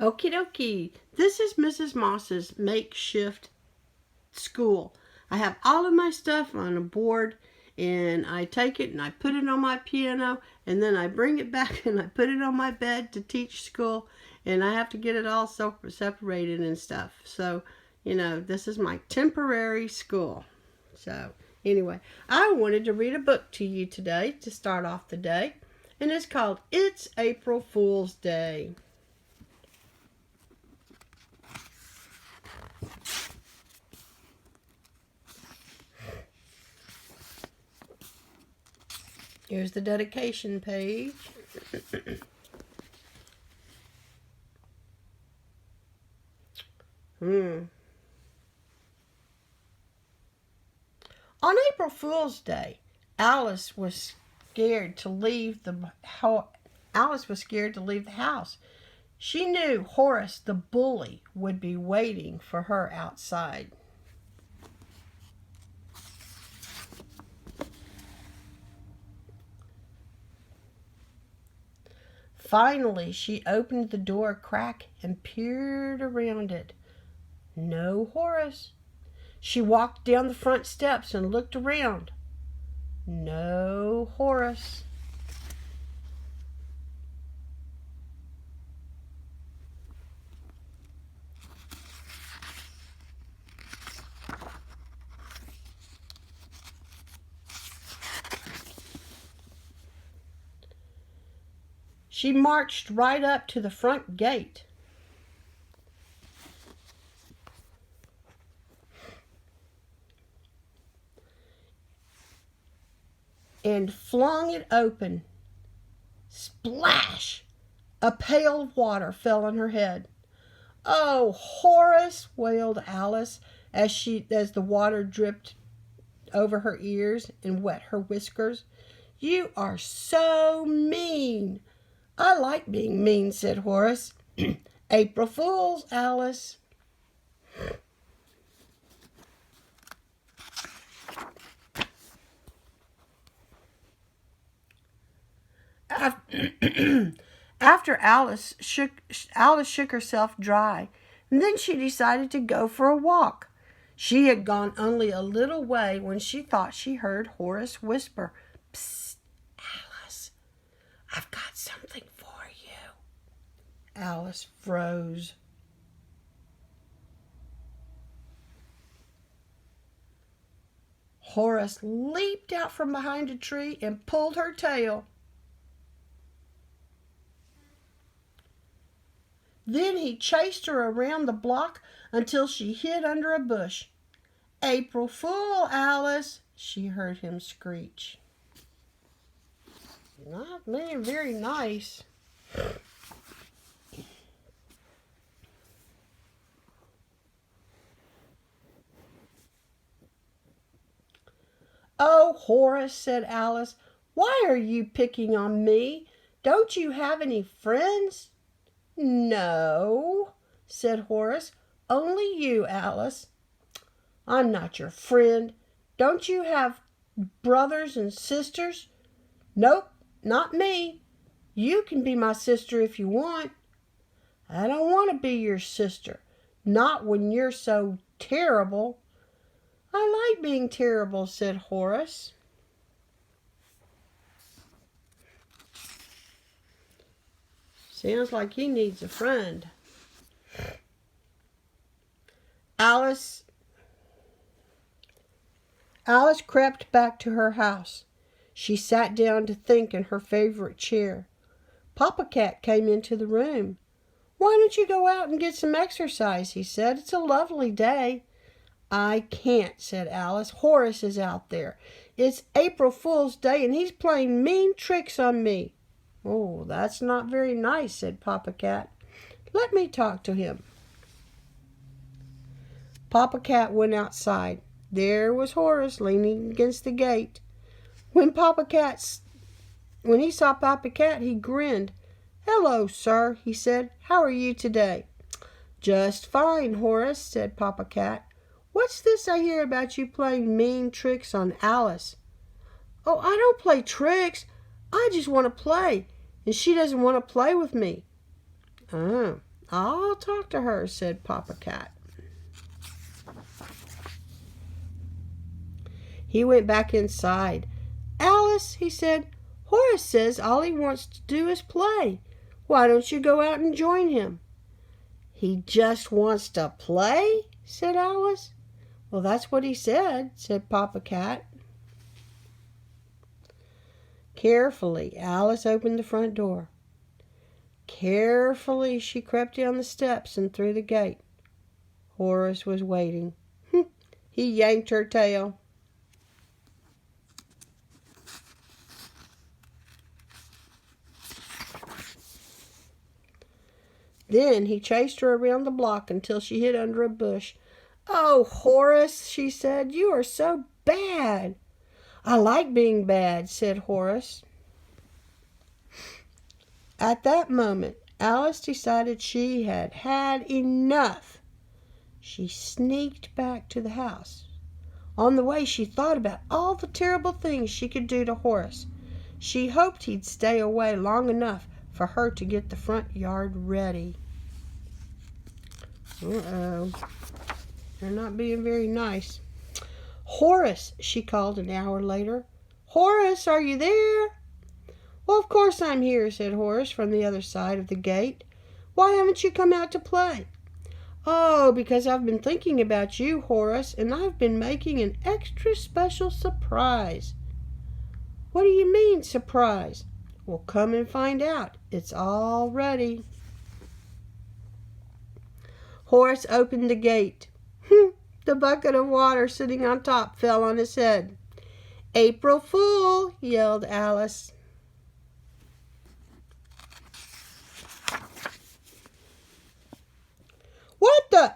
Okie dokie. This is Mrs. Moss's makeshift school. I have all of my stuff on a board and I take it and I put it on my piano and then I bring it back and I put it on my bed to teach school and I have to get it all separated and stuff. So, this is my temporary school. So, anyway, I wanted to read a book to you today to start off the day, and it's called It's April Fool's Day. Here's the dedication page. On April Fool's Day, Alice was scared to leave the house. She knew Horace the bully would be waiting for her outside. Finally, she opened the door a crack and peered around it. No Horace. She walked down the front steps and looked around. No Horace. She marched right up to the front gate. And flung it open. Splash! A pail of water fell on her head. "Oh, Horace," wailed Alice as the water dripped over her ears and wet her whiskers. "You are so mean." "I like being mean," said Horace. "April Fools, Alice." After Alice shook herself dry, and then she decided to go for a walk. She had gone only a little way when she thought she heard Horace whisper, "Psst, Alice, I've got something for you." Alice froze. Horace leaped out from behind a tree and pulled her tail. Then he chased her around the block until she hid under a bush. "April Fool, Alice," she heard him screech. Not very nice. "Oh, Horace," said Alice, "why are you picking on me? Don't you have any friends?" "No," said Horace, "only you, Alice." "I'm not your friend. Don't you have brothers and sisters?" "Nope, not me. You can be my sister if you want." "I don't want to be your sister. Not when you're so terrible." "I like being terrible," said Horace. Sounds like he needs a friend. Alice crept back to her house. She sat down to think in her favorite chair. Papa Cat came into the room. "Why don't you go out and get some exercise?" he said. "It's a lovely day." "I can't," said Alice. "Horace is out there. It's April Fool's Day and he's playing mean tricks on me." "Oh, that's not very nice," said Papa Cat. "Let me talk to him." Papa Cat went outside. There was Horace leaning against the gate. When he saw Papa Cat, he grinned. "Hello, sir," he said. "How are you today?" "Just fine, Horace," said Papa Cat. "What's this I hear about you playing mean tricks on Alice?" "Oh, I don't play tricks. I just want to play, and she doesn't want to play with me." "Oh, I'll talk to her, said Papa Cat. He went back inside. Alice, he said, Horace says all he wants to do is play. Why don't you go out and join him? He just wants to play, said Alice. Well, that's what he said Papa Cat. Carefully, Alice opened the front door. Carefully, she crept down the steps and through the gate. Horace was waiting. He yanked her tail. Then he chased her around the block until she hid under a bush. Oh, Horace, she said, you are so bad. I like being bad, said Horace. At that moment, Alice decided she had had enough. She sneaked back to the house. On the way, she thought about all the terrible things she could do to Horace. She hoped he'd stay away long enough for her to get the front yard ready. Uh-oh. They're not being very nice. Horace, she called an hour later. Horace, are you there? Well, of course I'm here, said Horace from the other side of the gate. Why haven't you come out to play? Oh, because I've been thinking about you, Horace, and I've been making an extra special surprise. What do you mean, surprise? Well, come and find out. It's all ready. Horace opened the gate. The bucket of water sitting on top fell on his head. April Fool, yelled Alice. What the?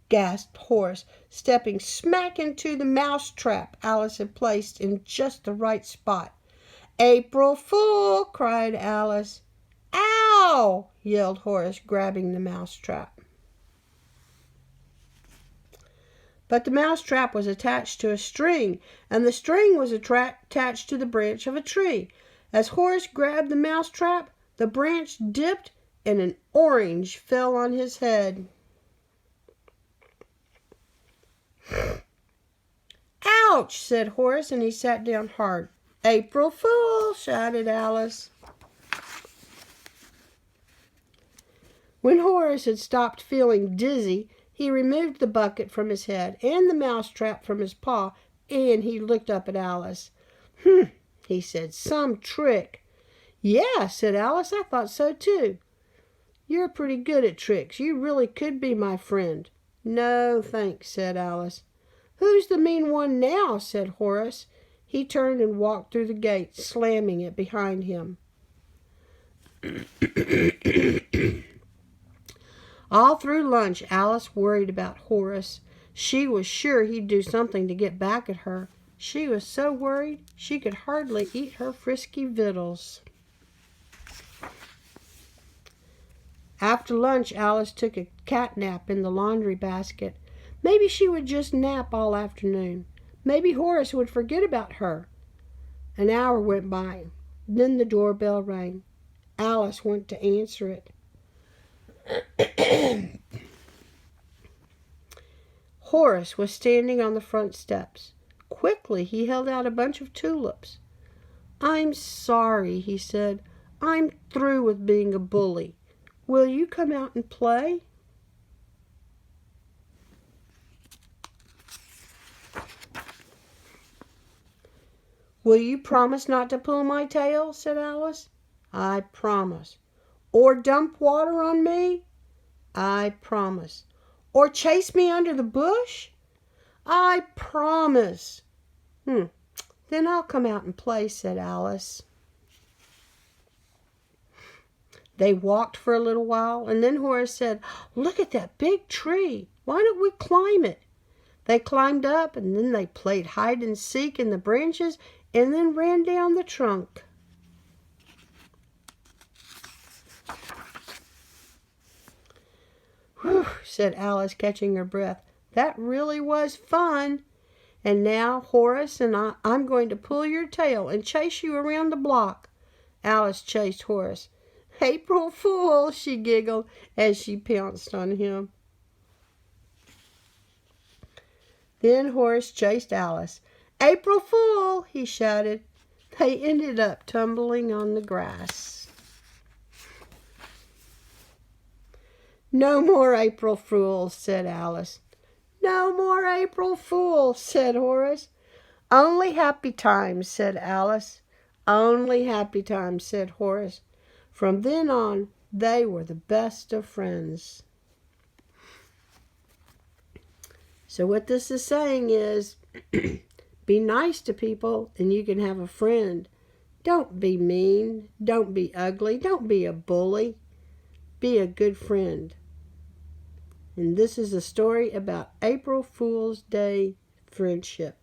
Gasped Horace, stepping smack into the mouse trap Alice had placed in just the right spot. April Fool, cried Alice. Ow! Yelled Horace, grabbing the mouse trap. But the mouse trap was attached to a string, and the string was attached to the branch of a tree. As Horace grabbed the mouse trap, the branch dipped and an orange fell on his head. Ouch, said Horace, and he sat down hard. April Fool, shouted Alice. When Horace had stopped feeling dizzy, he removed the bucket from his head and the mousetrap from his paw, and he looked up at Alice. He said, some trick. Yeah, said Alice, I thought so too. You're pretty good at tricks. You really could be my friend. No, thanks, said Alice. Who's the mean one now? Said Horace. He turned and walked through the gate, slamming it behind him. All through lunch, Alice worried about Horace. She was sure he'd do something to get back at her. She was so worried she could hardly eat her frisky victuals. After lunch, Alice took a cat nap in the laundry basket. Maybe she would just nap all afternoon. Maybe Horace would forget about her. An hour went by. Then the doorbell rang. Alice went to answer it. Horace was standing on the front steps. Quickly, he held out a bunch of tulips. I'm sorry, he said. I'm through with being a bully. Will you come out and play? Will you promise not to pull my tail? Said Alice. I promise. Or dump water on me? I promise. Or chase me under the bush? I promise. Then I'll come out and play, said Alice. They walked for a little while, and then Horace said, Look at that big tree. Why don't we climb it? They climbed up, and then they played hide and seek in the branches, and then ran down the trunk. Whew, said Alice, catching her breath. That really was fun. And now, Horace and I'm going to pull your tail and chase you around the block. Alice chased Horace. April Fool, she giggled as she pounced on him. Then Horace chased Alice. April Fool, he shouted. They ended up tumbling on the grass. No more April Fools, said Alice. No more April Fools, said Horace. Only happy times, said Alice. Only happy times, said Horace. From then on, they were the best of friends. So what this is saying is, be nice to people and you can have a friend. Don't be mean. Don't be ugly. Don't be a bully. Be a good friend. And this is a story about April Fool's Day friendship.